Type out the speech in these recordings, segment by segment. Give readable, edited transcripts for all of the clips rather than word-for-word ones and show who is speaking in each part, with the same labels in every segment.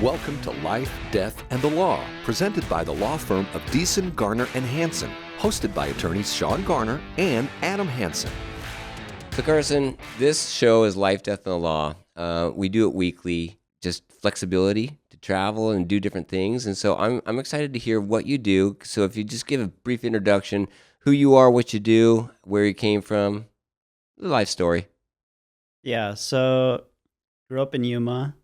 Speaker 1: Welcome to Life, Death, and the Law, presented by the law firm of Deason, Garner, and Hansen, hosted by attorneys Sean Garner and Adam Hansen.
Speaker 2: So Carson, this show is Life, Death, and the Law. We do it weekly, just flexibility to travel and do different things. And so I'm excited to hear what you do. So if you just give a brief introduction, who you are, what you do, where you came from, the life story.
Speaker 3: Yeah, so grew up in Yuma.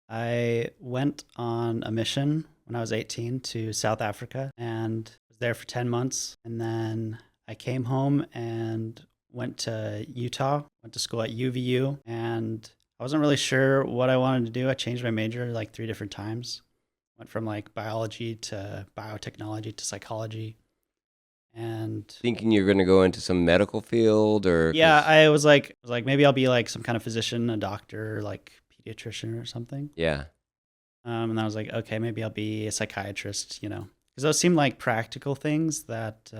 Speaker 3: I went on a mission when I was 18 to South Africa and was there for 10 months. And then I came home and went to Utah, went to school at UVU, and I wasn't really sure what I wanted to do. I changed my major like 3 different times. Went from like biology to biotechnology to psychology. And
Speaker 2: Thinking you're going to go into some medical field or...
Speaker 3: yeah, I was like maybe I'll be like some kind of physician, a doctor, like pediatrician or something.
Speaker 2: Yeah.
Speaker 3: And I was like, okay, maybe I'll be a psychiatrist, because those seem like practical things that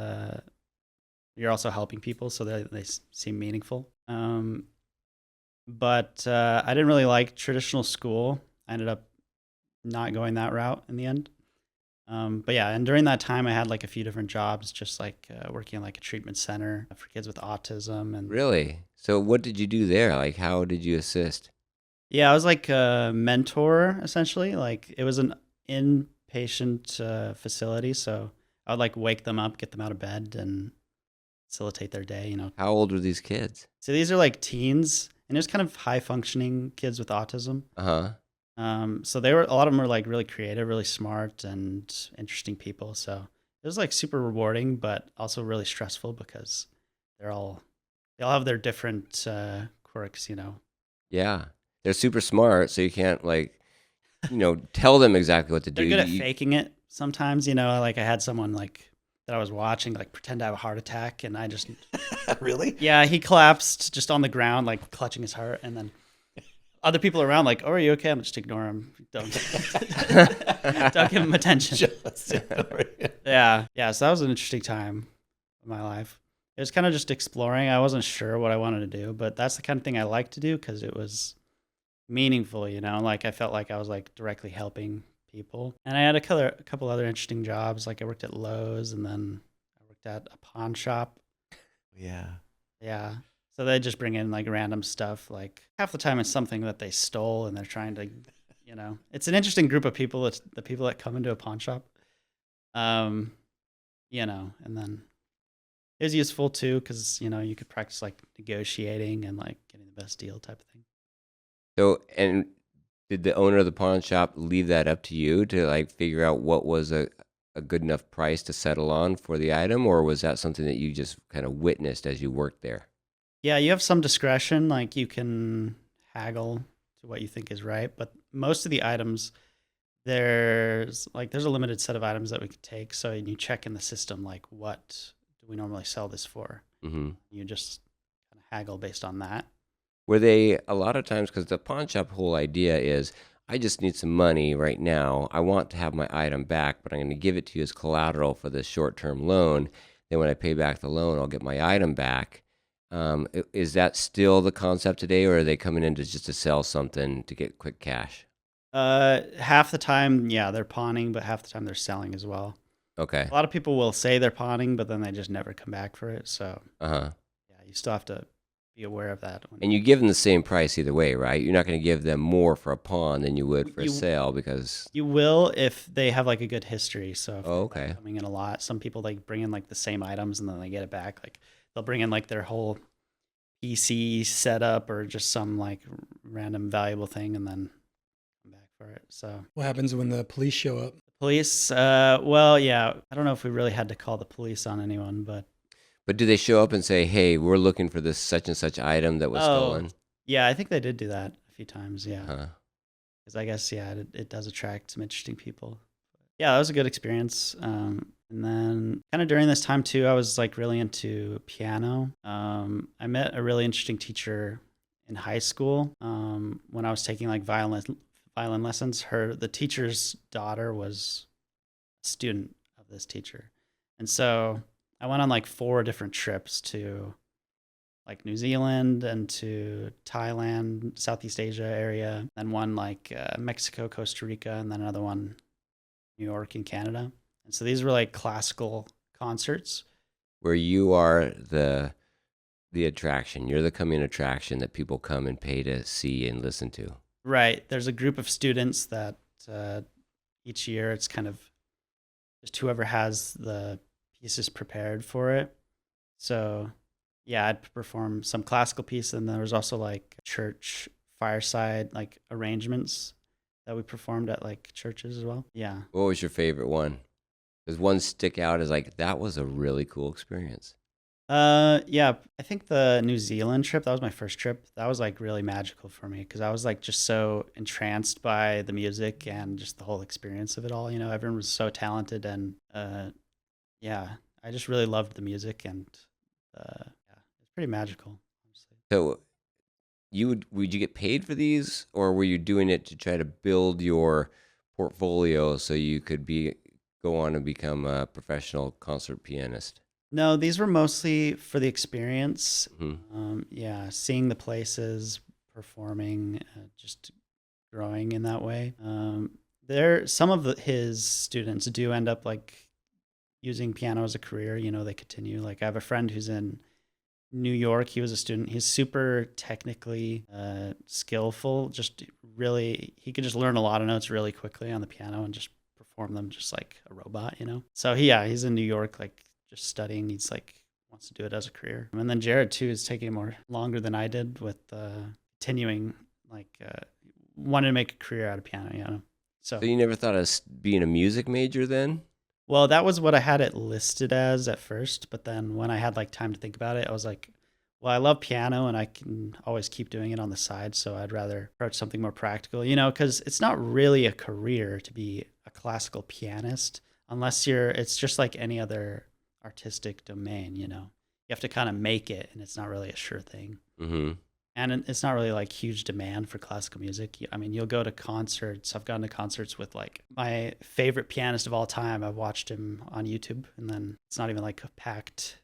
Speaker 3: you're also helping people, so they seem meaningful. But I didn't really like traditional school. I ended up not going that route in the end. But yeah, and during that time, I had like a few different jobs, just like working in like a treatment center for kids with autism. And
Speaker 2: Really? So what did you do there? Like, how did you assist?
Speaker 3: yeah, I was like a mentor essentially. Like it was an inpatient facility, so I would like wake them up, get them out of bed, and facilitate their day.
Speaker 2: How old were these kids?
Speaker 3: So these are like teens, and it was kind of high functioning kids with autism.
Speaker 2: Uh-huh.
Speaker 3: So a lot of them were like really creative, really smart, and interesting people. So it was like super rewarding, but also really stressful because they all have their different quirks.
Speaker 2: Yeah. They're super smart, so you can't tell them exactly what to do.
Speaker 3: They're good at faking it sometimes. Like I had someone like that I was watching like pretend to have a heart attack, and I just
Speaker 1: Really?
Speaker 3: yeah, he collapsed just on the ground, like clutching his heart, and then other people around like, "Oh, are you okay?" I'm just ignore him. Don't don't give him attention. Yeah. So that was an interesting time in my life. It was kind of just exploring. I wasn't sure what I wanted to do, but that's the kind of thing I like to do because it was meaningful. Like I felt like I was like directly helping people. And I had a couple other interesting jobs. Like I worked at Lowe's, and then I worked at a pawn shop.
Speaker 1: Yeah.
Speaker 3: Yeah. So they just bring in like random stuff. Like half the time it's something that they stole and they're trying to, it's an interesting group of people. It's the people that come into a pawn shop. And then it was useful too because, you could practice like negotiating and like getting the best deal type of thing.
Speaker 2: So, and did the owner of the pawn shop leave that up to you to like figure out what was a good enough price to settle on for the item, or was that something that you just kind of witnessed as you worked there?
Speaker 3: Yeah, you have some discretion. Like you can haggle to what you think is right, but most of the items, there's a limited set of items that we could take. So you check in the system, like what do we normally sell this for?
Speaker 2: Mm-hmm.
Speaker 3: You just kind of haggle based on that.
Speaker 2: Were they a lot of times, because the pawn shop whole idea is, I just need some money right now. I want to have my item back, but I'm going to give it to you as collateral for this short-term loan. Then when I pay back the loan, I'll get my item back. Is that still the concept today, or are they coming in just to sell something to get quick cash?
Speaker 3: Half the time, yeah, they're pawning, but half the time they're selling as well.
Speaker 2: Okay.
Speaker 3: A lot of people will say they're pawning, but then they just never come back for it. So,
Speaker 2: Uh-huh.
Speaker 3: yeah, you still have to be aware of that.
Speaker 2: And you give them the same price either way, right? You're not going to give them more for a pawn than you would for a
Speaker 3: You-
Speaker 2: sale because...
Speaker 3: You will if they have like a good history. So, if they're, like,
Speaker 2: okay.
Speaker 3: coming in a lot. Some people like bring in like the same items and then they get it back. Like they'll bring in like their whole PC setup or just some like random valuable thing and then come back for it. So
Speaker 4: What happens when the police show up?
Speaker 3: police, well, yeah, I don't know if we really had to call the police on anyone, but
Speaker 2: But do they show up and say, hey, we're looking for this such and such item that was stolen?
Speaker 3: yeah, I think they did do that a few times. Yeah,
Speaker 2: Huh.
Speaker 3: because I guess it does attract some interesting people. Yeah, that was a good experience. And then kind of during this time too, I was like really into piano. I met a really interesting teacher in high school when I was taking like violin lessons. The teacher's daughter was a student of this teacher, and so I went on like 4 different trips to like New Zealand and to Thailand, Southeast Asia area, and one like Mexico, Costa Rica, and then another one New York and Canada. And so these were like classical concerts.
Speaker 2: Where you are the attraction. You're the coming attraction that people come and pay to see and listen to.
Speaker 3: Right. There's a group of students that each year it's kind of just whoever has the pieces prepared for it. So yeah, I'd perform some classical piece, and there was also like church fireside like arrangements that we performed at like churches as well. Yeah.
Speaker 2: What was your favorite one? Does one stick out as like, that was a really cool experience?
Speaker 3: Yeah, I think the New Zealand trip, that was my first trip. That was like really magical for me because I was like just so entranced by the music and just the whole experience of it all. You know, everyone was so talented, and yeah, I just really loved the music, and yeah, it's pretty magical, honestly.
Speaker 2: So would you get paid for these, or were you doing it to try to build your portfolio so you could go on and become a professional concert pianist?
Speaker 3: No, these were mostly for the experience.
Speaker 2: Hmm.
Speaker 3: Yeah, seeing the places, performing, just growing in that way. Some of his students do end up like using piano as a career. You know, they continue. Like I have a friend who's in New York. He was a student. He's super technically skillful. Just really, he could just learn a lot of notes really quickly on the piano and just perform them just like a robot. You know. So he's in New York, like just studying. He's like wants to do it as a career. And then Jared too is taking more longer than I did with continuing like wanted to make a career out of piano. You know.
Speaker 2: So you never thought of being a music major then?
Speaker 3: Well, that was what I had it listed as at first, but then when I had like time to think about it, I was like, well, I love piano and I can always keep doing it on the side, so I'd rather approach something more practical, you know, because it's not really a career to be a classical pianist unless it's just like any other artistic domain, you know. You have to kind of make it, and it's not really a sure thing.
Speaker 2: Mm-hmm.
Speaker 3: And it's not really like huge demand for classical music. I mean, you'll go to concerts. I've gone to concerts with like my favorite pianist of all time. I've watched him on YouTube, and then it's not even like a packed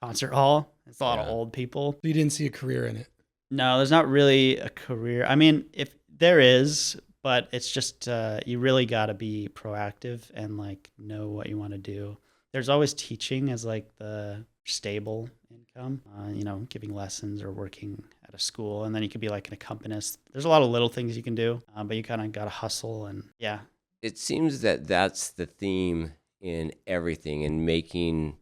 Speaker 3: concert hall. It's a lot of old people.
Speaker 4: So you didn't see a career in it?
Speaker 3: No, there's not really a career. I mean, if there is, but it's just you really got to be proactive and like know what you want to do. There's always teaching as like the stable income, you know, giving lessons or working at a school, and then you could be like an accompanist. There's a lot of little things you can do, but you kind of got to hustle, and yeah.
Speaker 2: It seems that that's the theme in everything, in making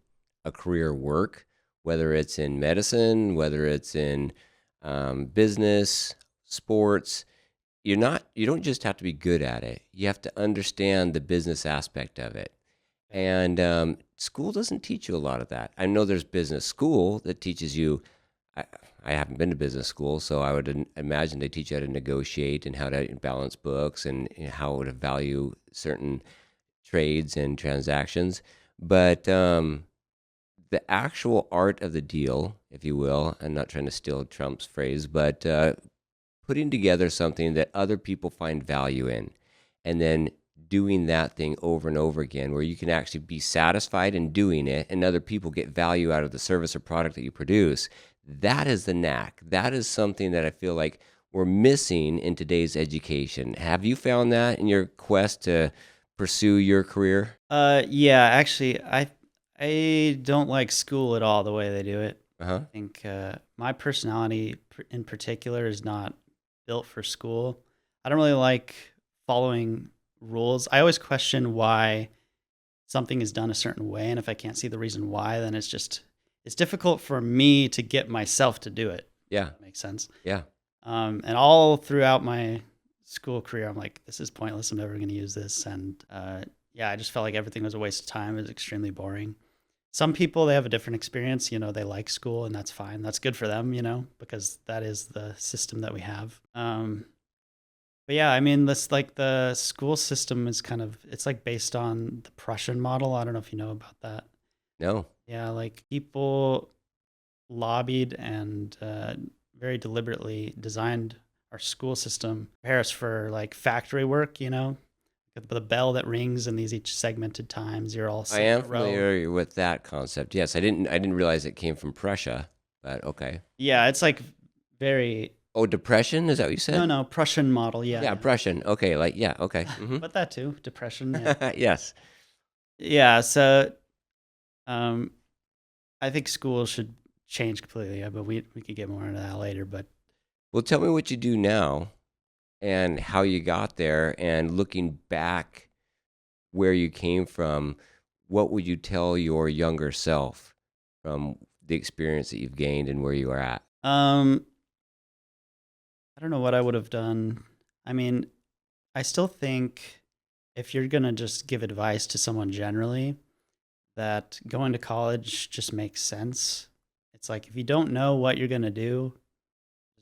Speaker 2: a career work, whether it's in medicine, whether it's in business, sports. You don't just have to be good at it. You have to understand the business aspect of it. And school doesn't teach you a lot of that. I know there's business school that teaches you. I haven't been to business school, so I would imagine they teach you how to negotiate and how to balance books and how to value certain trades and transactions. But the actual art of the deal, if you will, I'm not trying to steal Trump's phrase, but putting together something that other people find value in, and then doing that thing over and over again, where you can actually be satisfied in doing it and other people get value out of the service or product that you produce. That is the knack. That is something that I feel like we're missing in today's education. Have you found that in your quest to pursue your career?
Speaker 3: Yeah, actually, I don't like school at all the way they do it.
Speaker 2: Uh-huh.
Speaker 3: I think my personality in particular is not built for school. I don't really like following rules. I always question why something is done a certain way, and if I can't see the reason why, then it's difficult for me to get myself to do it.
Speaker 2: Yeah.
Speaker 3: That makes sense.
Speaker 2: Yeah.
Speaker 3: And all throughout my school career, I'm like, this is pointless. I'm never going to use this. And yeah, I just felt like everything was a waste of time. It was extremely boring. Some people, they have a different experience. You know, they like school, and that's fine. That's good for them, you know, because that is the system that we have. But yeah, I mean, this like the school system is it's like based on the Prussian model. I don't know if you know about that.
Speaker 2: No.
Speaker 3: Yeah, like people lobbied and very deliberately designed our school system, prepare us for like factory work, you know, the bell that rings in these each segmented times. You're all
Speaker 2: I am familiar with that concept. Yes, I didn't realize it came from Prussia. but okay.
Speaker 3: Yeah, it's like very
Speaker 2: Oh, depression? Is that what you said?
Speaker 3: no Prussian model. Yeah,
Speaker 2: Yeah,
Speaker 3: yeah.
Speaker 2: Prussian. Okay, like yeah, okay.
Speaker 3: But that too, depression. Yeah,
Speaker 2: Yes.
Speaker 3: yeah. So um, I think school should change completely. Yeah, but we could get more into that later. But
Speaker 2: Well, tell me what you do now and how you got there, and looking back where you came from, what would you tell your younger self from the experience that you've gained and where you are at?
Speaker 3: I don't know what I would have done. I mean, I still think if you're gonna just give advice to someone generally, that going to college just makes sense. It's like if you don't know what you're gonna just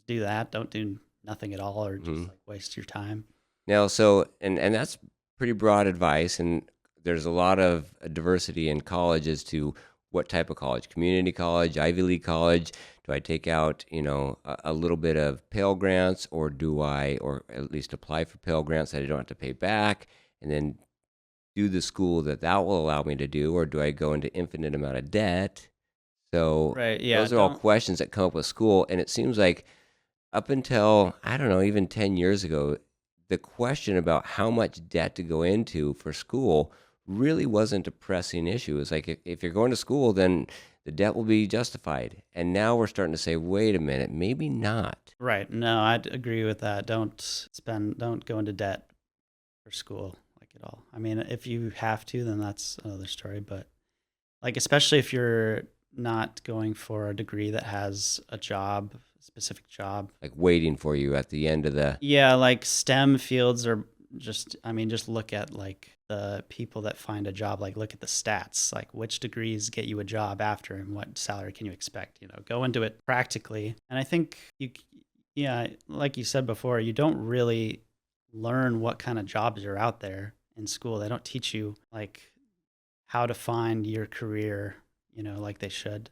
Speaker 3: do that. Don't do nothing at all, or just
Speaker 2: Mhm.
Speaker 3: like waste your time.
Speaker 2: Now, so and that's pretty broad advice, and there's a lot of diversity in college as to what type of college: community college, Ivy League college. Do I take out, a little bit of Pell Grants, or do I, or at least apply for Pell Grants that I don't have to pay back, and then do the school that will allow me to do, or do I go into infinite amount of debt? So
Speaker 3: Right? Yeah.
Speaker 2: those are all
Speaker 3: Don't.
Speaker 2: questions that come up with school, and it seems like up until, I don't know, even 10 years ago, the question about how much debt to go into for school really wasn't a pressing issue. It's like if you're going to school, then the debt will be justified. And now we're starting to say, wait a minute, maybe not.
Speaker 3: Right. No, I'd agree with that. Don't go into debt for school like at all. I mean, if you have to, then that's another story. But like, especially if you're not going for a degree that has a job, a specific job.
Speaker 2: Like waiting for you at the end of the.
Speaker 3: Yeah, like STEM fields are just, I mean, just look at like the people that find a job, like look at the stats, like which degrees get you a job after and what salary can you expect, go into it practically. And I think yeah, like you said before, you don't really learn what kind of jobs are out there in school. They don't teach you like how to find your career, like they should.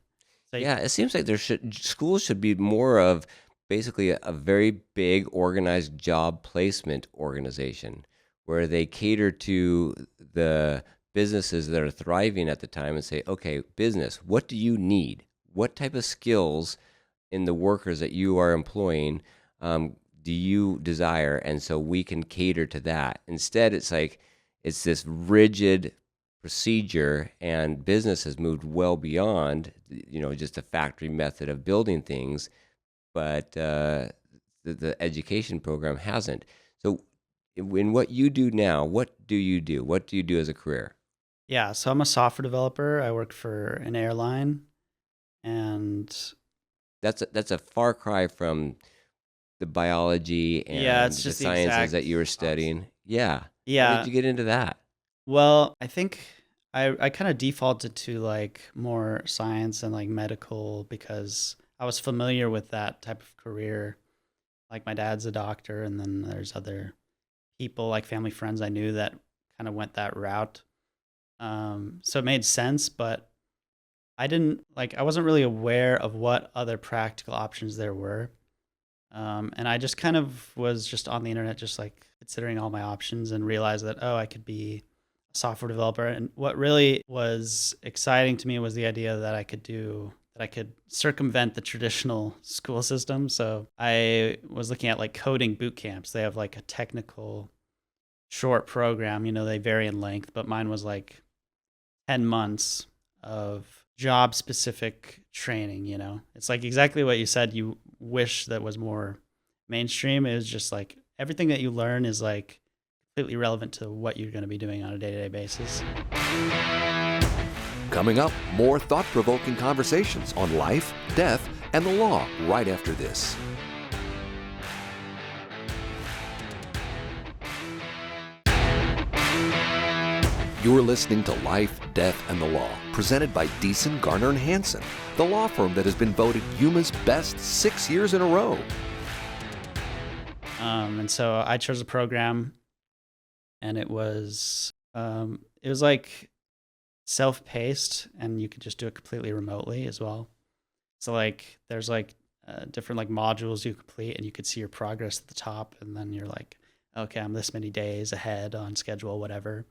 Speaker 3: So
Speaker 2: Yeah, it seems like schools should be more of basically a very big organized job placement organization where they cater to the businesses that are thriving at the time and say, okay, business, what do you need? What type of skills in the workers that you are employing do you desire? And so we can cater to that. Instead, it's like it's this rigid procedure, and business has moved well beyond just a factory method of building things, but the education program hasn't. So in what you do now, what do you do? What do you do as a career?
Speaker 3: yeah, so I'm a software developer. I work for an airline, and
Speaker 2: That's a far cry from the biology
Speaker 3: yeah,
Speaker 2: and
Speaker 3: it's
Speaker 2: the
Speaker 3: just the
Speaker 2: sciences
Speaker 3: exact
Speaker 2: that you were
Speaker 3: opposite.
Speaker 2: studying. Yeah. How did
Speaker 3: Yeah,
Speaker 2: you get into that?
Speaker 3: well, I think I kind of defaulted to like more science and like medical because I was familiar with that type of career. Like my dad's a doctor, and then there's other people like family friends I knew that kind of went that route. So it made sense, but I wasn't really aware of what other practical options there were. And I just kind of was just on the internet, just like considering all my options and realized that, oh, I could be a software developer. And what really was exciting to me was the idea that I could circumvent the traditional school system. So I was looking at like coding boot camps. They have like a technical short program, they vary in length, but mine was like 10 months of job specific training. It's like exactly what you said. You wish that was more mainstream. It was just like everything that you learn is like completely relevant to what you're going to be doing on a day-to-day basis.
Speaker 1: Coming up, more thought-provoking conversations on life, death, and the law right after this. You're listening to Life, Death, and the Law, presented by Deason, Garner, and Hansen, the law firm that has been voted Yuma's best 6 years in a row.
Speaker 3: And so I chose a program, and it was like self-paced, and you could just do it completely remotely as well. So like there's like different like modules you complete, and you could see your progress at the top, and then you're like, okay, I'm this many days ahead on schedule, whatever.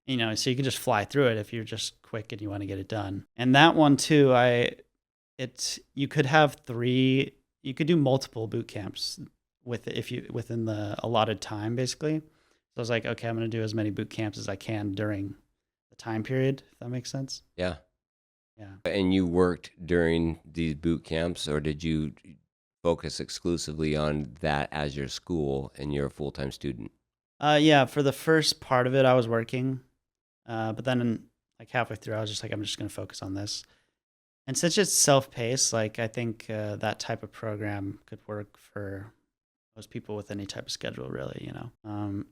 Speaker 3: So you can just fly through it if you're just quick and you want to get it done. And that one too, I you could have three. You could do multiple boot camps within the allotted time, basically. So I was like, okay, I'm going to do as many boot camps as I can during the time period. If that makes sense.
Speaker 2: Yeah.
Speaker 3: Yeah.
Speaker 2: And you worked during these boot camps, or did you focus exclusively on that as your school and you're a full-time student?
Speaker 3: Yeah. For the first part of it, I was working, but then like halfway through, I was just like, I'm just going to focus on this. And since it's self-paced, like I think that type of program could work for most people with any type of schedule, really.
Speaker 2: How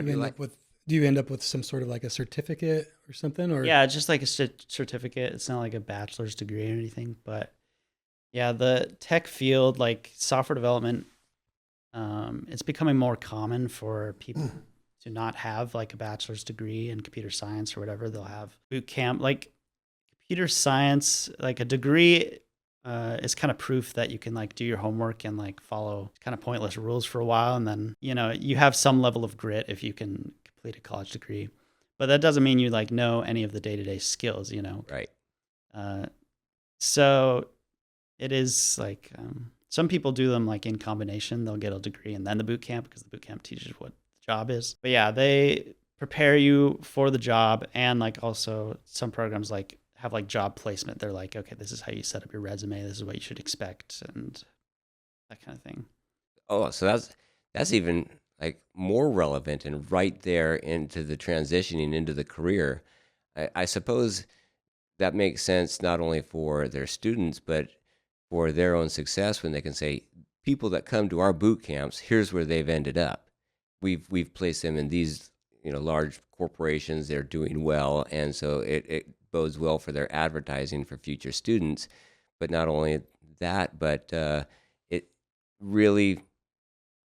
Speaker 2: do you like?
Speaker 4: Do you end up with some sort of like a certificate or something? Or
Speaker 3: Yeah, it's just like a certificate. It's not like a bachelor's degree or anything, but yeah, the tech field, like software development, it's becoming more common for people to not have like a bachelor's degree in computer science or whatever. They'll have boot camp, like computer science, like a degree is kind of proof that you can like do your homework and like follow kind of pointless rules for a while. And then, you have some level of grit if you can complete a college degree, but that doesn't mean you like know any of the day-to-day skills,
Speaker 2: Right.
Speaker 3: So it is like, some people do them like in combination. They'll get a degree and then the boot camp because the boot camp teaches what the job is. But yeah, they prepare you for the job, and like also some programs like have like job placement. They're like, okay, this is how you set up your resume. This is what you should expect, and that kind of thing.
Speaker 2: Oh, so that's even like more relevant and right there into the transitioning into the career. I suppose that makes sense not only for their students, but for their own success when they can say, people that come to our boot camps, here's where they've ended up. We've placed them in these large corporations. They're doing well, and so it bodes well for their advertising for future students. But not only that, but it really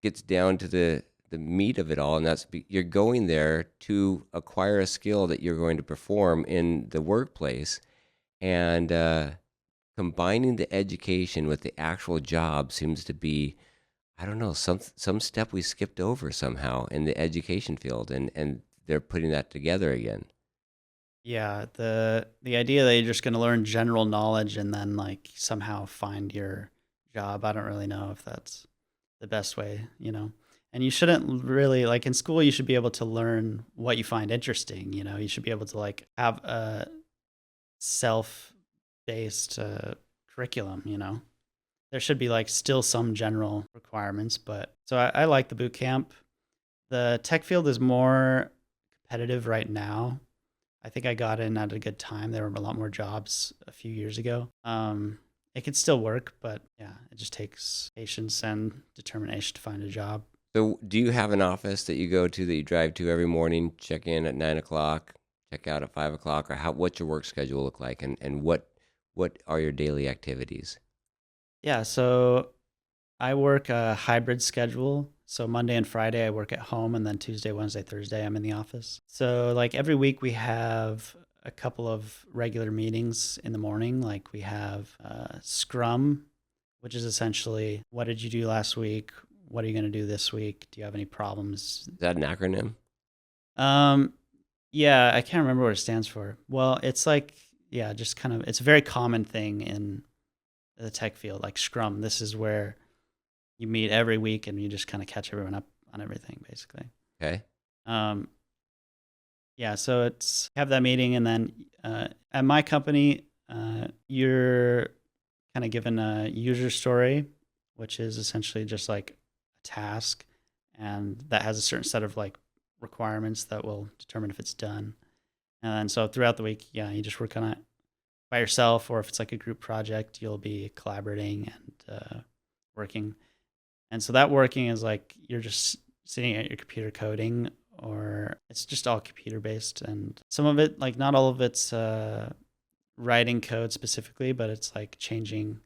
Speaker 2: gets down to the meat of it all, and that's you're going there to acquire a skill that you're going to perform in the workplace, and combining the education with the actual job seems to be, I don't know, some step we skipped over somehow in the education field, and they're putting that together again.
Speaker 3: Yeah, the idea that you're just going to learn general knowledge and then like somehow find your job, I don't really know if that's the best way. And you shouldn't really, like in school, you should be able to learn what you find interesting. You should be able to like have a self-based curriculum. There should be like still some general requirements, but so I like the boot camp. The tech field is more competitive right now. I think I got in at a good time. There were a lot more jobs a few years ago. It could still work, but yeah, it just takes patience and determination to find a job.
Speaker 2: So do you have an office that you go to, that you drive to every morning, check in at 9 o'clock, check out at 5 o'clock, or what's your work schedule look like, and what are your daily activities?
Speaker 3: Yeah, so I work a hybrid schedule. So Monday and Friday I work at home, and then Tuesday, Wednesday, Thursday I'm in the office. So like every week we have a couple of regular meetings in the morning. Like we have Scrum, which is essentially, what did you do last week? What are you going to do this week? Do you have any problems?
Speaker 2: Is that an acronym?
Speaker 3: Yeah, I can't remember what it stands for. Well, it's like, yeah, just kind of, it's a very common thing in the tech field, like Scrum. This is where you meet every week and you just kind of catch everyone up on everything, basically.
Speaker 2: Okay.
Speaker 3: Yeah, so it's have that meeting, and then at my company, you're kind of given a user story, which is essentially just like a task, and that has a certain set of like requirements that will determine if it's done. And then so throughout the week, yeah, you just work on it by yourself, or if it's like a group project, you'll be collaborating and working. And so that working is like you're just sitting at your computer coding, or it's just all computer based. And some of it, like not all of it's writing code specifically, but it's like changing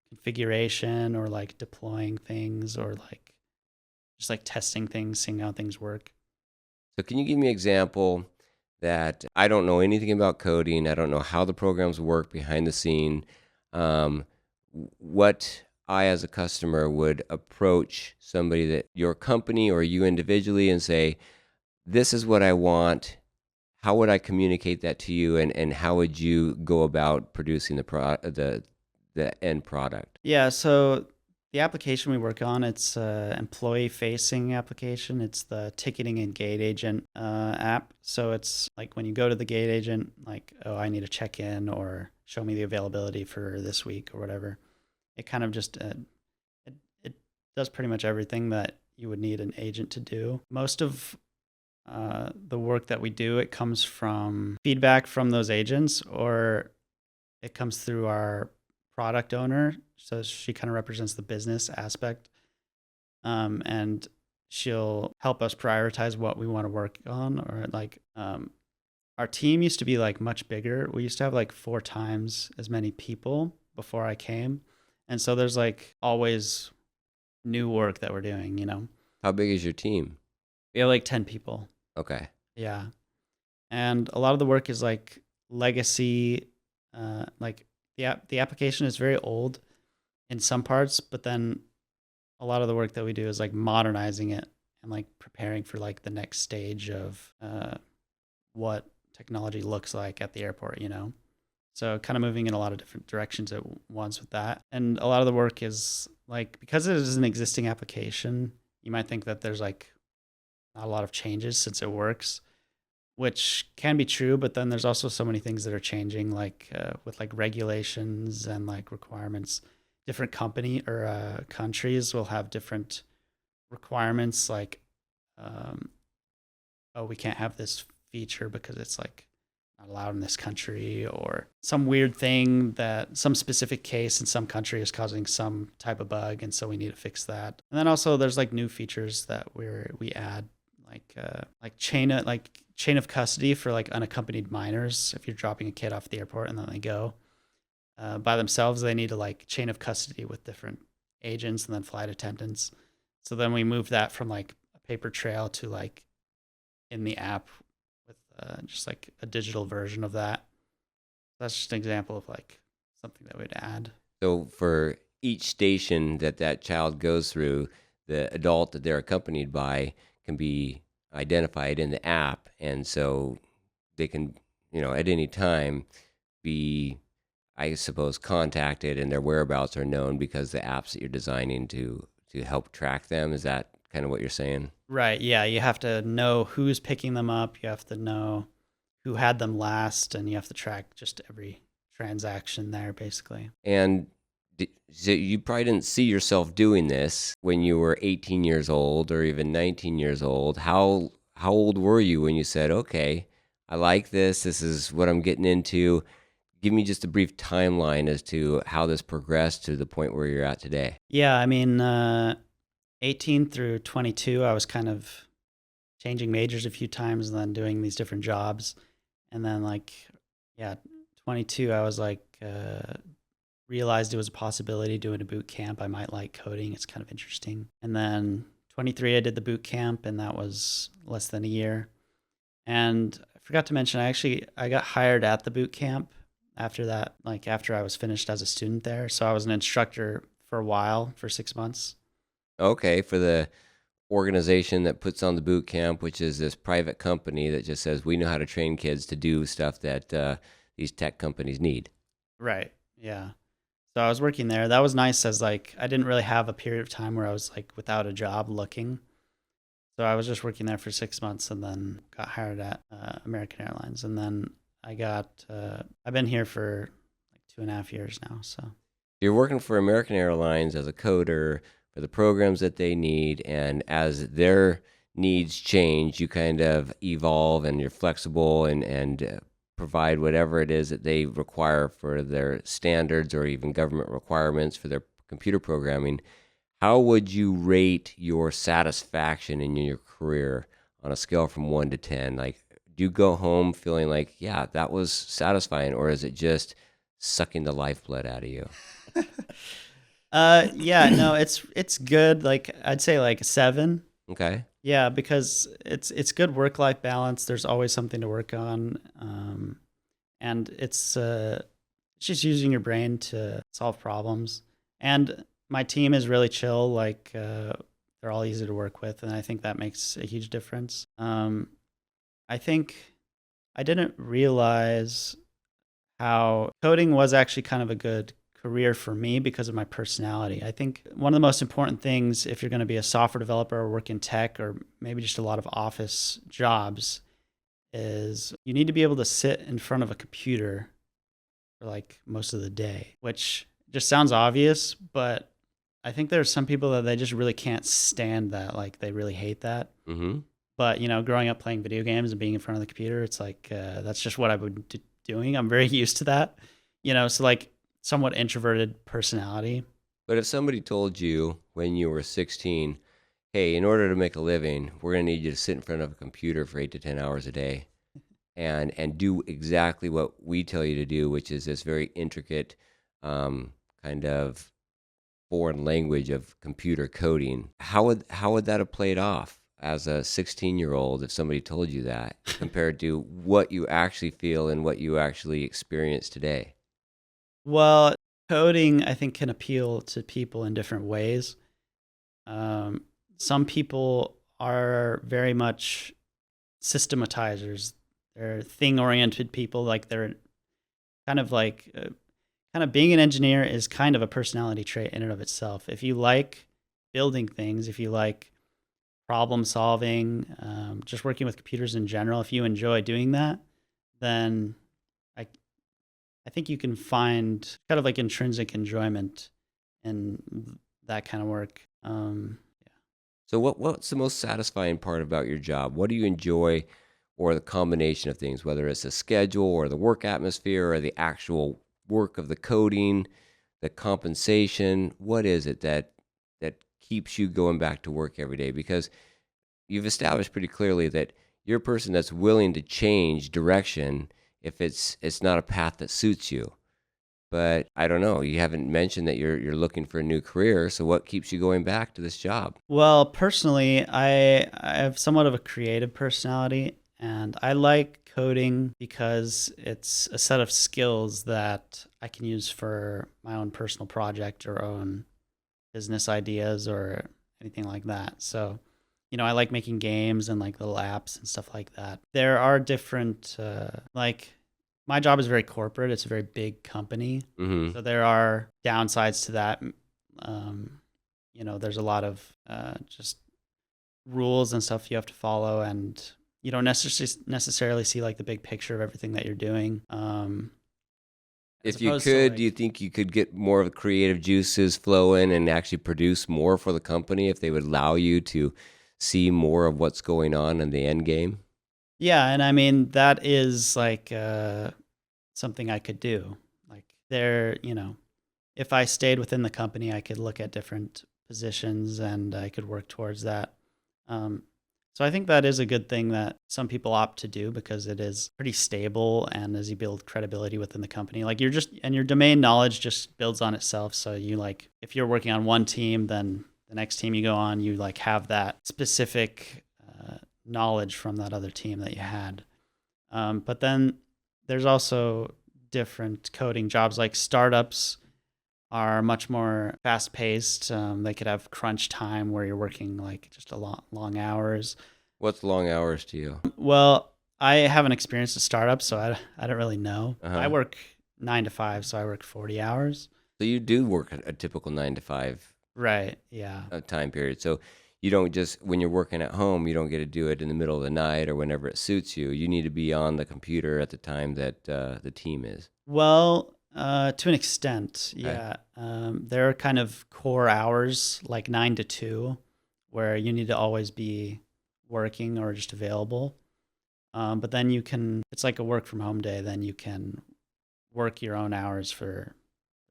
Speaker 3: configuration or like deploying things or like just like testing things, seeing how things work.
Speaker 2: So can you give me an example that I don't know anything about coding? I don't know how the programs work behind the scene. What I, as a customer, would approach somebody, that your company or you individually, and say, this is what I want. how would I communicate that to you, and how would you go about producing the end product?
Speaker 3: Yeah, so the application we work on, it's employee-facing application. It's the ticketing and gate agent app. So it's like when you go to the gate agent, like, oh, I need to check in or show me the availability for this week or whatever. It kind of just it does pretty much everything that you would need an agent to do. Most of the work that we do, it comes from feedback from those agents, or it comes through our product owner. So she kind of represents the business aspect, and she'll help us prioritize what we want to work on. Or like, our team used to be like much bigger. We used to have like 4 times as many people before I came, and so there's like always new work that we're doing.
Speaker 2: How big is your team?
Speaker 3: We have like 10 people.
Speaker 2: Okay.
Speaker 3: Yeah. And a lot of the work is like legacy, like the application is very old in some parts, but then a lot of the work that we do is like modernizing it and like preparing for like the next stage of what technology looks like at the airport. So kind of moving in a lot of different directions at once with that. And a lot of the work is like, because it is an existing application, you might think that there's like not a lot of changes since it works, which can be true, but then there's also so many things that are changing, like with like regulations and like requirements. Different company or countries will have different requirements, like, oh, we can't have this feature because it's like not allowed in this country, or some weird thing that some specific case in some country is causing some type of bug, and so we need to fix that. And then also there's like new features that we add, like chain of custody for like unaccompanied minors. If you're dropping a kid off the airport and then they go by themselves, they need to like chain of custody with different agents and then flight attendants. So then we move that from like a paper trail to like in the app with just like a digital version of that. That's just an example of like something that we'd add.
Speaker 2: So for each station that child goes through, the adult that they're accompanied by can be identified in the app, and so they can, at any time be, I suppose, contacted, and their whereabouts are known because the apps that you're designing to help track them. Is that kind of what you're saying?
Speaker 3: Right. Yeah. You have to know who's picking them up. You have to know who had them last, and you have to track just every transaction there, basically.
Speaker 2: And so you probably didn't see yourself doing this when you were 18 years old or even 19 years old. How old were you when you said, okay, I like this. This is what I'm getting into. Give me just a brief timeline as to how this progressed to the point where you're at today.
Speaker 3: Yeah. I mean, 18 through 22, I was kind of changing majors a few times and then doing these different jobs. And then 22, I was like, realized it was a possibility doing a boot camp. I might like coding. It's kind of interesting. And then 23, I did the boot camp, and that was less than a year. And I forgot to mention, I got hired at the boot camp after that, like after I was finished as a student there. So I was an instructor for a while, for 6 months.
Speaker 2: Okay, for the organization that puts on the boot camp, which is this private company that just says, we know how to train kids to do stuff that these tech companies need.
Speaker 3: Right. Yeah. So I was working there. That was nice, as like I didn't really have a period of time where I was like without a job looking. So I was just working there for 6 months and then got hired at American Airlines. And then I've been here for like 2.5 years now. So
Speaker 2: You're working for American Airlines as a coder for the programs that they need, and as their needs change, you kind of evolve and you're flexible and provide whatever it is that they require for their standards or even government requirements for their computer programming. How would you rate your satisfaction in your career on a scale from 1 to 10? Like, do you go home feeling like, yeah, that was satisfying, or is it just sucking the lifeblood out of you?
Speaker 3: yeah, no, it's good. Like I'd say like a 7.
Speaker 2: Okay.
Speaker 3: Yeah, because it's good work-life balance. There's always something to work on, and it's just using your brain to solve problems. And my team is really chill. Like they're all easy to work with, and I think that makes a huge difference. I think I didn't realize how coding was actually kind of a good career for me because of my personality. I think one of the most important things if you're going to be a software developer or work in tech or maybe just a lot of office jobs is you need to be able to sit in front of a computer for like most of the day, which just sounds obvious, but I think there's some people that they just really can't stand that. Like they really hate that.
Speaker 2: Mm-hmm.
Speaker 3: But, growing up playing video games and being in front of the computer, it's like, that's just what I would be doing. I'm very used to that, so like somewhat introverted personality.
Speaker 2: But if somebody told you when you were 16, hey, in order to make a living, we're going to need you to sit in front of a computer for 8 to 10 hours a day and do exactly what we tell you to do, which is this very intricate kind of foreign language of computer coding, how would that have played off as a 16-year-old if somebody told you that compared to what you actually feel and what you actually experience today?
Speaker 3: Well, coding, I think, can appeal to people in different ways. Some people are very much systematizers. They're thing-oriented people. Like they're kind of like, kind of being an engineer is kind of a personality trait in and of itself. If you like building things, if you like problem solving, just working with computers in general, if you enjoy doing that, then I think you can find kind of like intrinsic enjoyment in that kind of work.
Speaker 2: So what's the most satisfying part about your job? What do you enjoy, or the combination of things, whether it's the schedule or the work atmosphere or the actual work of the coding, the compensation? What is it that keeps you going back to work every day? Because you've established pretty clearly that you're a person that's willing to change direction if it's not a path that suits you. But I don't know, you haven't mentioned that you're looking for a new career, so what keeps you going back to this job?
Speaker 3: Well, personally, I have somewhat of a creative personality, and I like coding because it's a set of skills that I can use for my own personal project or own business ideas or anything like that. So, I like making games and like little apps and stuff like that. There are different, like my job is very corporate. It's a very big company.
Speaker 2: Mm-hmm.
Speaker 3: So there are downsides to that. There's a lot of just rules and stuff you have to follow, and you don't necessarily see like the big picture of everything that you're doing.
Speaker 2: If you could, do you think you could get more of the creative juices flowing and actually produce more for the company if they would allow you to see more of what's going on in the end game?
Speaker 3: Yeah, and I mean that is like something I could do. Like if I stayed within the company, I could look at different positions and I could work towards that. So I think that is a good thing that some people opt to do because it is pretty stable, and as you build credibility within the company, like your domain knowledge just builds on itself. So if you're working on one team, then the next team you go on, you like have that specific knowledge from that other team that you had. But then there's also different coding jobs. Like startups are much more fast paced. They could have crunch time where you're working like just long hours.
Speaker 2: What's long hours to you?
Speaker 3: Well, I haven't experienced a startup, so I don't really know.
Speaker 2: Uh-huh.
Speaker 3: I work 9 to 5, so I work 40 hours.
Speaker 2: So you do work a typical 9 to 5
Speaker 3: Right. Yeah.
Speaker 2: time period. So you don't just, when you're working at home, you don't get to do it in the middle of the night or whenever it suits you. You need to be on the computer at the time that the team is.
Speaker 3: Well, to an extent,
Speaker 2: Okay.
Speaker 3: yeah. There are kind of core hours, like 9 to 2, where you need to always be working or just available. But then it's like a work from home day, then you can work your own hours for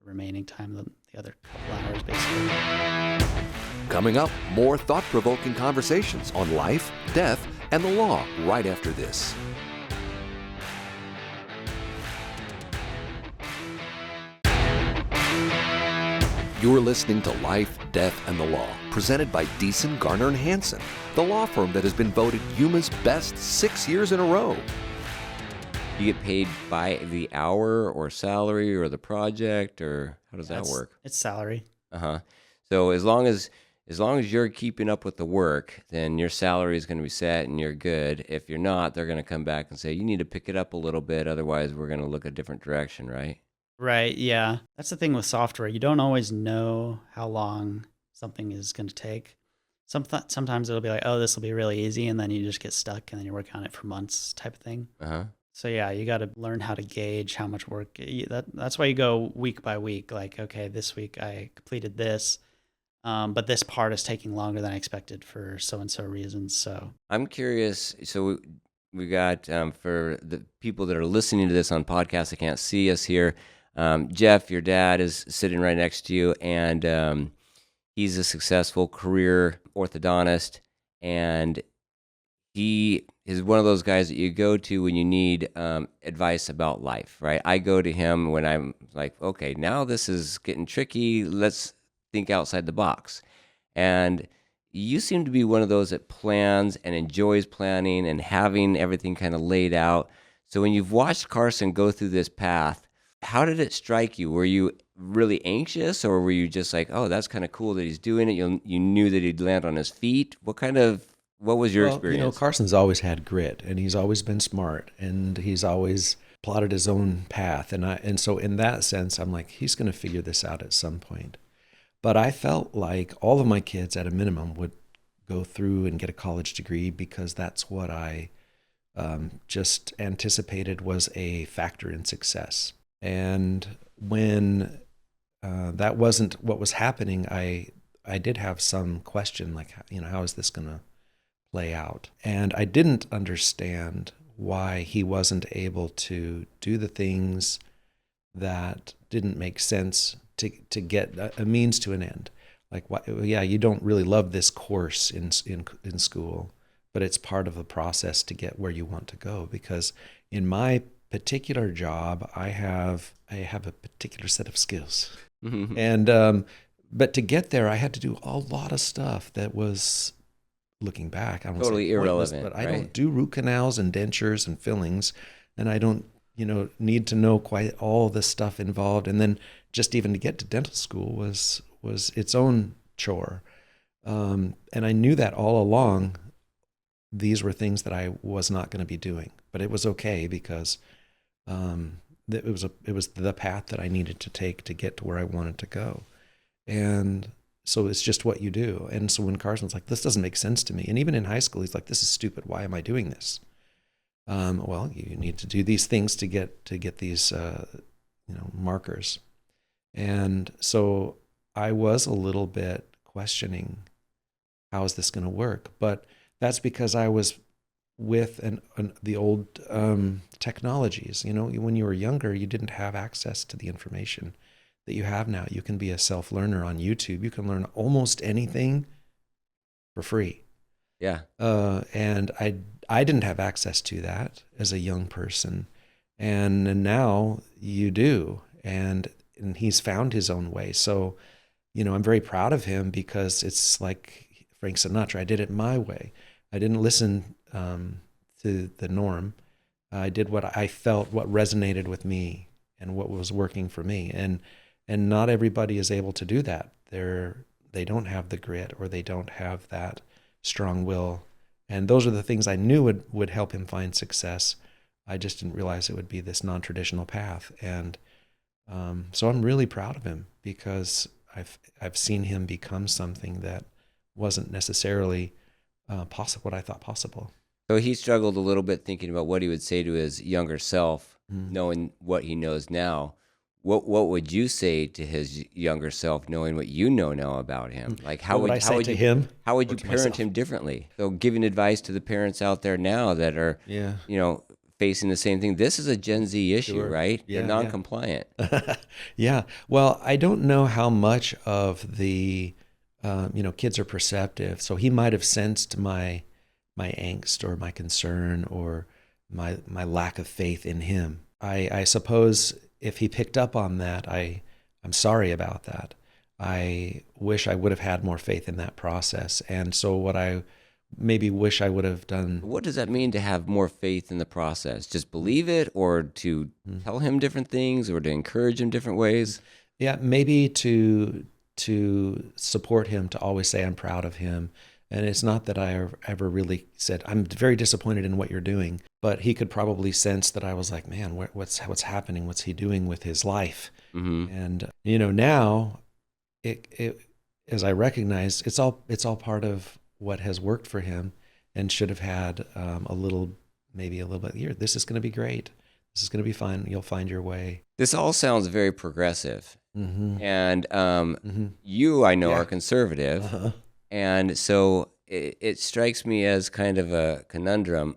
Speaker 3: the remaining time, the other couple hours, basically.
Speaker 1: Coming up, more thought-provoking conversations on life, death, and the law right after this. You're listening to Life, Death, and the Law, presented by Deason, Garner & Hansen, the law firm that has been voted Yuma's best 6 years in a row.
Speaker 2: You get paid by the hour or salary or the project, or how does that work?
Speaker 3: It's salary.
Speaker 2: Uh-huh. So as long as as long as you're keeping up with the work, then your salary is going to be set and you're good. If you're not, they're going to come back and say, you need to pick it up a little bit. Otherwise, we're going to look a different direction, right?
Speaker 3: Right. Yeah. That's the thing with software. You don't always know how long something is going to take. Sometimes it'll be like, oh, this will be really easy. And then you just get stuck and then you work on it for months type of thing.
Speaker 2: Uh-huh.
Speaker 3: So yeah, you got to learn how to gauge how much work. That's why you go week by week. Like, okay, this week I completed this, but this part is taking longer than I expected for so and so reasons. So
Speaker 2: I'm curious. So we got, for the people that are listening to this on podcasts, that can't see us here, Jeff, your dad, is sitting right next to you, and he's a successful career orthodontist, and he is one of those guys that you go to when you need advice about life, right? I go to him when I'm like, okay, now this is getting tricky. Let's think outside the box. And you seem to be one of those that plans and enjoys planning and having everything kind of laid out. So when you've watched Carson go through this path, how did it strike you? Were you really anxious, or were you just like, oh, that's kind of cool that he's doing it? You knew that he'd land on his feet. What was your experience?
Speaker 5: Carson's always had grit, and he's always been smart, and he's always plotted his own path. And so in that sense, I'm like, he's going to figure this out at some point. But I felt like all of my kids, at a minimum, would go through and get a college degree, because that's what I just anticipated was a factor in success. And when that wasn't what was happening, I did have some question, like, how is this going to play out? And I didn't understand why he wasn't able to do the things that didn't make sense to get a means to an end. Like, yeah, you don't really love this course in school, but it's part of the process to get where you want to go. Because in my particular job, I have a particular set of skills, and but to get there, I had to do a lot of stuff that was, looking back, I don't
Speaker 2: totally
Speaker 5: say pointless,
Speaker 2: irrelevant.
Speaker 5: But I
Speaker 2: right?
Speaker 5: don't do root canals and dentures and fillings, and I don't need to know quite all the stuff involved. And then just even to get to dental school was its own chore, and I knew that all along. These were things that I was not going to be doing, but it was okay, because it was the path that I needed to take to get to where I wanted to go. And so it's just what you do. And so when Carson's like, this doesn't make sense to me, and even in high school, he's like, this is stupid. Why am I doing this? Well, you need to do these things to get these markers. And so I was a little bit questioning, how is this going to work? But that's because I was with the old technologies. When you were younger, you didn't have access to the information that you have now. You can be a self-learner on YouTube. You can learn almost anything for free.
Speaker 2: Yeah.
Speaker 5: And I didn't have access to that as a young person, and now you do. And he's found his own way. So, I'm very proud of him, because it's like Frank Sinatra. I did it my way. I didn't listen to the norm. I did what I felt, what resonated with me, and what was working for me. And not everybody is able to do that. They don't have the grit, or they don't have that strong will. And those are the things I knew would help him find success. I just didn't realize it would be this non-traditional path. And so I'm really proud of him, because I've seen him become something that wasn't necessarily what I thought possible.
Speaker 2: So he struggled a little bit thinking about what he would say to his younger self, knowing what he knows now. What would you say to his younger self, knowing what you know now about him? Like, how would you parent him differently? So, giving advice to the parents out there now that are, facing the same thing. This is a Gen Z issue, right?
Speaker 5: Yeah,
Speaker 2: they're non-compliant.
Speaker 5: Yeah. Well, I don't know how much of the kids are perceptive. So he might have sensed my angst, or my concern, or my lack of faith in him. I suppose if he picked up on that, I'm sorry about that. I wish I would have had more faith in that process. And so what I maybe wish I would have done.
Speaker 2: What does that mean, to have more faith in the process? Just believe it, or to tell him different things, or to encourage him different ways?
Speaker 5: Yeah, maybe to to support him, to always say I'm proud of him. And it's not that I ever really said, I'm very disappointed in what you're doing, but he could probably sense that I was like, man, what's happening? What's he doing with his life?
Speaker 2: Mm-hmm.
Speaker 5: And, now it as I recognize, it's all part of what has worked for him and should have had maybe a little bit here. This is going to be great. This is going to be fun. You'll find your way.
Speaker 2: This all sounds very progressive.
Speaker 5: Mm-hmm.
Speaker 2: And
Speaker 5: Mm-hmm.
Speaker 2: you, I know,
Speaker 5: Yeah.
Speaker 2: are conservative.
Speaker 5: Uh-huh.
Speaker 2: And so it strikes me as kind of a conundrum.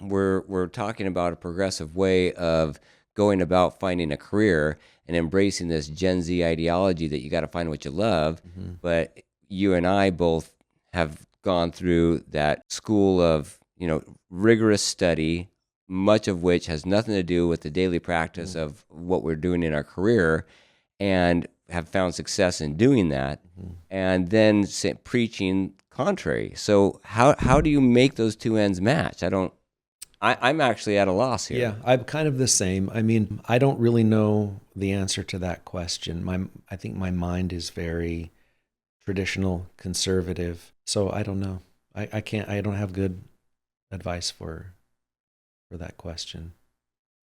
Speaker 2: We're talking about a progressive way of going about finding a career and embracing this Gen Z ideology that you got to find what you love.
Speaker 5: Mm-hmm.
Speaker 2: But you and I both have gone through that school of, rigorous study, much of which has nothing to do with the daily practice of what we're doing in our career, and have found success in doing that, and then preaching contrary. So how do you make those two ends match? I'm actually at a loss here.
Speaker 5: Yeah, I'm kind of the same. I mean, I don't really know the answer to that question. I think my mind is very traditional, conservative. So I don't know. I don't have good advice for that question.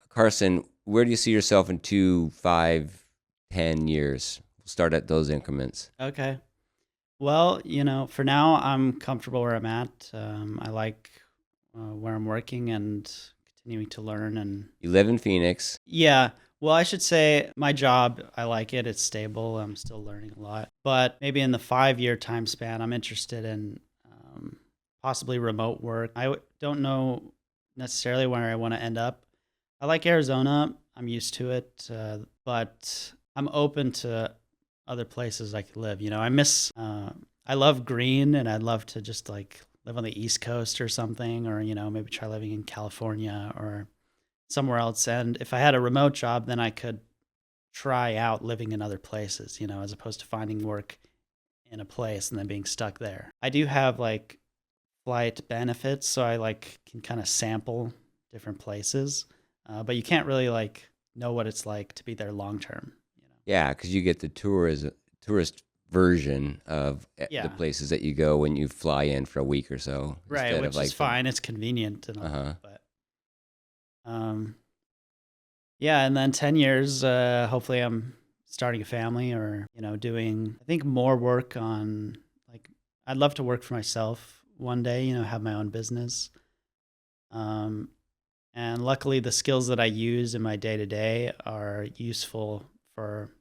Speaker 2: Carson, where do you see yourself in 2, 5, 10 years? We'll start at those increments.
Speaker 3: Okay. Well, for now, I'm comfortable where I'm at. I like where I'm working and continuing to learn. And
Speaker 2: You live in Phoenix.
Speaker 3: yeah, well, I should say my job, I like it. It's stable. I'm still learning a lot. But maybe in the 5-year time span, I'm interested in possibly remote work. Don't know necessarily where I want to end up. I like Arizona. I'm used to it. But I'm open to other places I could live. I love green, and I'd love to just like live on the East Coast or something, or, maybe try living in California or somewhere else. And if I had a remote job, then I could try out living in other places, as opposed to finding work in a place and then being stuck there. I do have like flight benefits, so I can kind of sample different places, but you can't really know what it's like to be there long term.
Speaker 2: Yeah, because you get the tourist version of the places that you go when you fly in for a week or so.
Speaker 3: Right, which is fine. It's convenient and all, but yeah, and then 10 years, hopefully I'm starting a family or, doing, I think, more work on, I'd love to work for myself one day, have my own business. And luckily the skills that I use in my day-to-day are useful for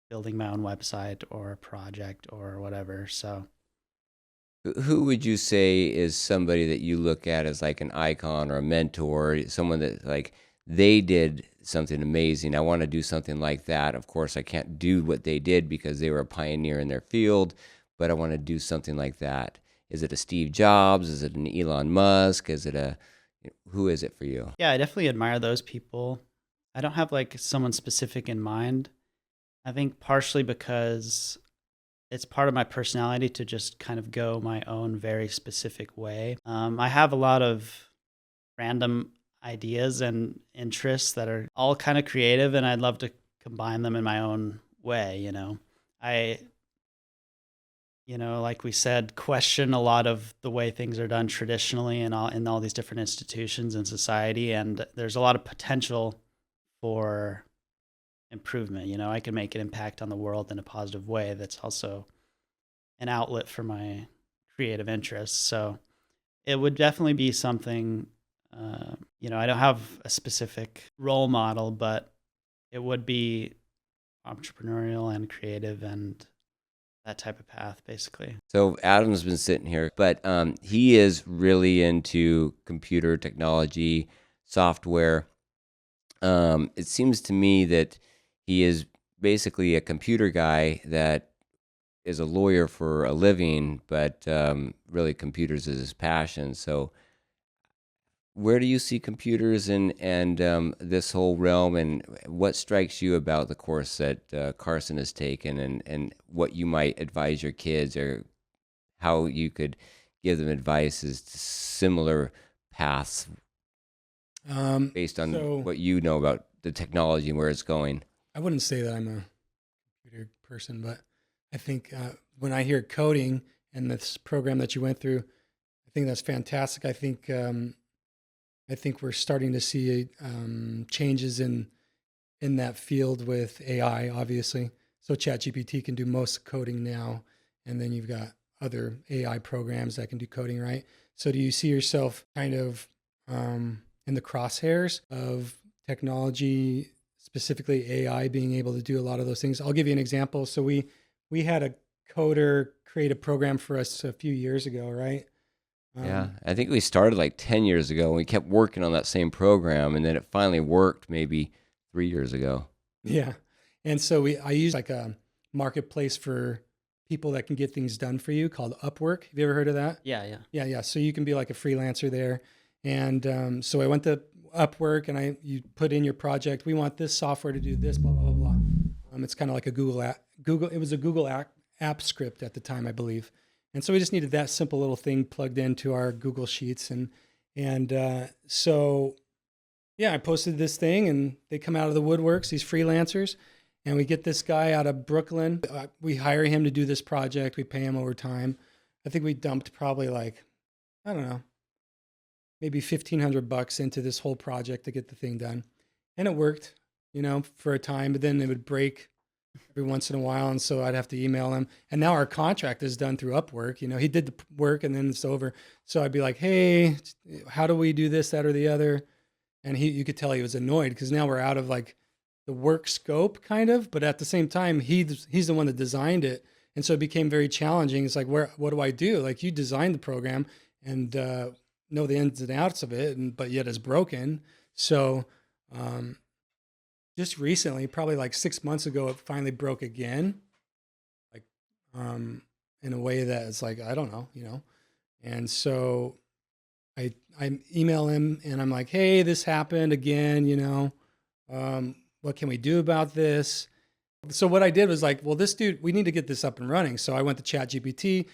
Speaker 3: building my own website or a project or whatever. So
Speaker 2: who would you say is somebody that you look at as like an icon or a mentor, someone that they did something amazing? I want to do something like that. Of course, I can't do what they did because they were a pioneer in their field, but I want to do something like that. Is it a Steve Jobs? Is it an Elon Musk? Who is it for you?
Speaker 3: Yeah, I definitely admire those people. I don't have someone specific in mind. I think partially because it's part of my personality to just kind of go my own very specific way. I have a lot of random ideas and interests that are all kind of creative, and I'd love to combine them in my own way. Like we said, question a lot of the way things are done traditionally in all these different institutions in society, and there's a lot of potential for improvement. I can make an impact on the world in a positive way that's also an outlet for my creative interests. So it would definitely be something, I don't have a specific role model, but it would be entrepreneurial and creative and that type of path, basically.
Speaker 2: So Adam's been sitting here, but he is really into computer technology, software. It seems to me that he is basically a computer guy that is a lawyer for a living, but really computers is his passion. So where do you see computers and this whole realm, and what strikes you about the course that Carson has taken, and what you might advise your kids, or how you could give them advice as to similar paths based on what you know about the technology and where it's going?
Speaker 4: I wouldn't say that I'm a computer person, but I think when I hear coding and this program that you went through, I think that's fantastic. I think we're starting to see changes in that field with AI, obviously. So ChatGPT can do most coding now, and then you've got other AI programs that can do coding, right? So do you see yourself kind of in the crosshairs of technology, specifically AI, being able to do a lot of those things? I'll give you an example. So we had a coder create a program for us a few years ago, right?
Speaker 2: Yeah, I think we started like 10 years ago, and we kept working on that same program, and then it finally worked maybe 3 years ago.
Speaker 4: Yeah. And so I use like a marketplace for people that can get things done for you called Upwork. Have you ever heard of that?
Speaker 3: Yeah.
Speaker 4: Yeah. So you can be like a freelancer there. And so I went to Upwork and you put in your project. We want this software to do this, blah, blah, blah, blah. It's kind of like a Google app. It was a Google app script at the time, I believe. And so we just needed that simple little thing plugged into our Google Sheets. So I posted this thing and they come out of the woodworks, these freelancers, and we get this guy out of Brooklyn. We hire him to do this project. We pay him over time. I think we dumped probably like, I don't know, maybe $1,500 into this whole project to get the thing done. And it worked, for a time, but then it would break every once in a while. And so I'd have to email him. And now our contract is done through Upwork. He did the work and then it's over. So I'd be like, hey, how do we do this, that, or the other? And you could tell he was annoyed because now we're out of like the work scope kind of, but at the same time, he's the one that designed it. And so it became very challenging. It's like, what do I do? Like you designed the program and know the ins and outs of it, but yet it's broken. So just recently, probably like 6 months ago, it finally broke again, like in a way that it's like, I don't know, And so I email him and I'm like, hey, this happened again, what can we do about this? So what I did was like, well, this dude, we need to get this up and running. So I went to ChatGPT.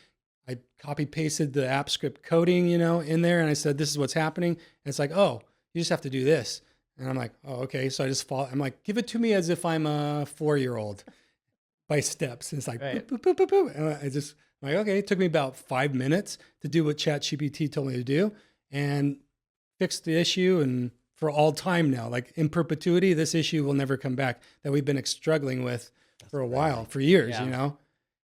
Speaker 4: I copy pasted the app script coding, in there. And I said, this is what's happening. And it's like, oh, you just have to do this. And I'm like, oh, okay. So I just follow. I'm like, give it to me as if I'm a 4-year-old by steps. And it's like,
Speaker 3: Right.
Speaker 4: boop, boop, boop, boop, boop. And I'm like, okay. It took me about 5 minutes to do what ChatGPT told me to do and fix the issue. And for all time now, like in perpetuity, this issue will never come back that we've been struggling with for a while, for years,
Speaker 3: Yeah.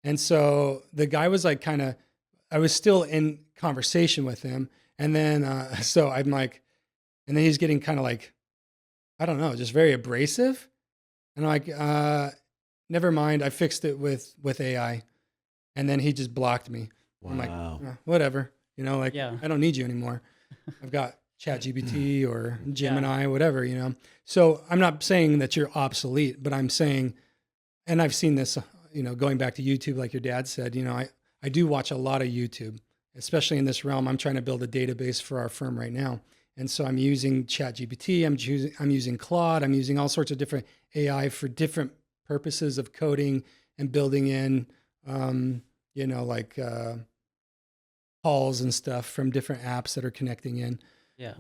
Speaker 4: And so the guy was like I was still in conversation with him. And then, so I'm like, and then he's getting kind of like, I don't know, just very abrasive. And I'm like, never mind. I fixed it with AI. And then he just blocked me.
Speaker 5: Wow.
Speaker 4: I'm like, whatever,
Speaker 3: Yeah.
Speaker 4: I don't need you anymore. I've got ChatGPT or Gemini, whatever, So I'm not saying that you're obsolete, but I'm saying, and I've seen this, going back to YouTube, like your dad said, I do watch a lot of YouTube, especially in this realm. I'm trying to build a database for our firm right now. And so I'm using ChatGPT, I'm using Claude, I'm using all sorts of different AI for different purposes of coding and building in, like calls and stuff from different apps that are connecting in.
Speaker 3: Yeah.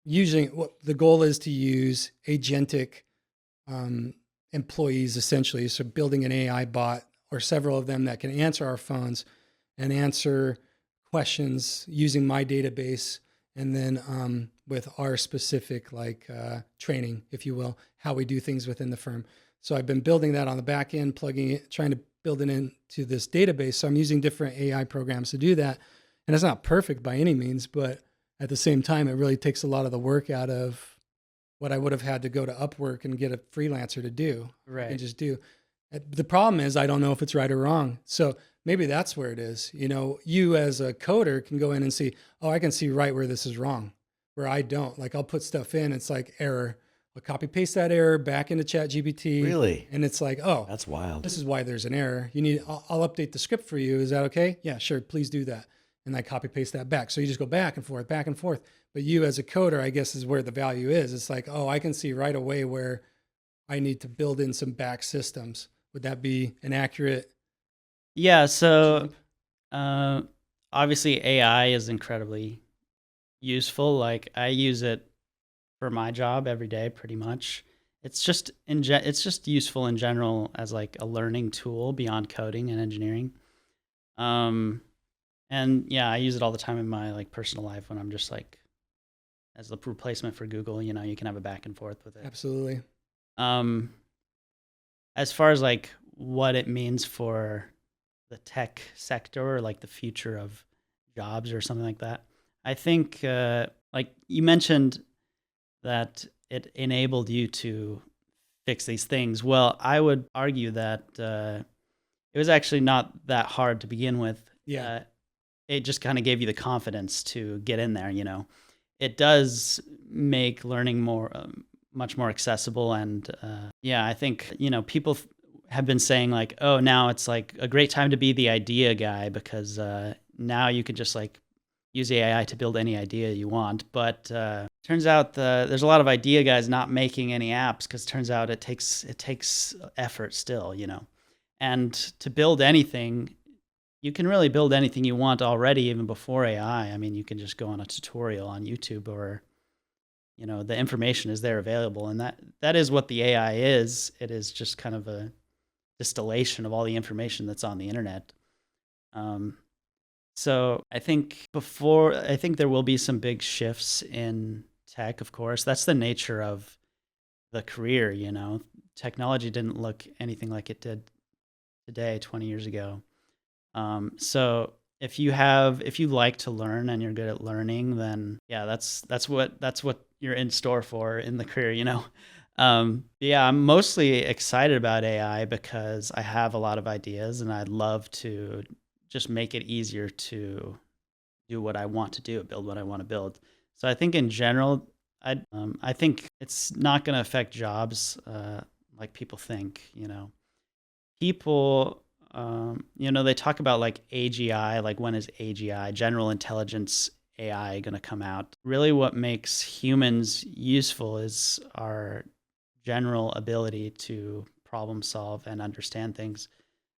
Speaker 4: The goal is to use agentic employees essentially. So building an AI bot or several of them that can answer our phones and answer questions using my database. And then with our specific training, if you will, how we do things within the firm. So I've been building that on the back end, plugging it, trying to build it into this database. So I'm using different AI programs to do that. And it's not perfect by any means, but at the same time, it really takes a lot of the work out of what I would have had to go to Upwork and get a freelancer to do.
Speaker 3: Right.
Speaker 4: And just do. The problem is I don't know if it's right or wrong. So maybe that's where it is. You as a coder can go in and see, oh, I can see right where this is wrong, where I don't. Like I'll put stuff in, it's like error. I'll copy paste that error back into ChatGPT.
Speaker 5: Really?
Speaker 4: And it's like, oh,
Speaker 5: That's wild.
Speaker 4: this is why there's an error. I'll update the script for you. Is that okay? Yeah, sure. Please do that. And I copy paste that back. So you just go back and forth, back and forth. But you as a coder, I guess, is where the value is. It's like, oh, I can see right away where I need to build in some back systems. Would that be an accurate?
Speaker 3: Yeah. So obviously AI is incredibly useful. Like I use it for my job every day, pretty much. it's just useful in general as like a learning tool beyond coding and engineering. And yeah, I use it all the time in my like personal life when I'm just like as the replacement for Google. You know, you can have a back and forth with it.
Speaker 4: Absolutely.
Speaker 3: As far as like what it means for the tech sector or like the future of jobs or something like that, I think like you mentioned that it enabled you to fix these things. Well, I would argue that it was actually not that hard to begin with.
Speaker 4: Yeah.
Speaker 3: It just kind of gave you the confidence to get in there, you know. It does make learning more, much more accessible. And yeah, I think, you know, people have been saying like, oh, now it's like a great time to be the idea guy because now you can just like use AI to build any idea you want. But turns out there's a lot of idea guys not making any apps because turns out it takes effort still, you know. And to build anything, you can really build anything you want already, even before AI. I mean, you can just go on a tutorial on YouTube or, you know, the information is there available. And that is what the AI is. It is just kind of a distillation of all the information that's on the internet. So I think there will be some big shifts in tech, of course. That's the nature of the career, you know. Technology didn't look anything like it did today, 20 years ago. So if you like to learn and you're good at learning, then yeah, that's what you're in store for in the career, you know. Yeah, I'm mostly excited about AI because I have a lot of ideas and I'd love to just make it easier to do what I want to do, build what I want to build. So I think in general, I think it's not going to affect jobs like people think, you know. People, you know, they talk about like AGI, like when is AGI, general intelligence AI, going to come out? Really what makes humans useful is our general ability to problem solve and understand things.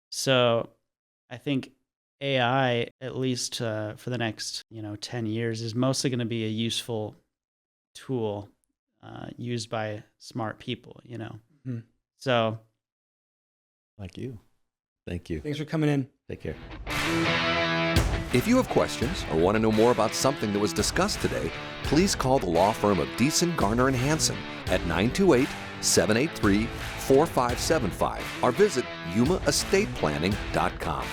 Speaker 3: So I think AI, at least for the next, you know, 10 years, is mostly going to be a useful tool used by smart people, you know.
Speaker 4: Mhm.
Speaker 3: So
Speaker 5: Like you. Thank you.
Speaker 4: Thanks for coming in.
Speaker 5: Take care.
Speaker 1: If you have questions or want to know more about something that was discussed today, please call the law firm of Deason, Garner, and Hanson at 928-783-4575 or visit yumaestateplanning.com.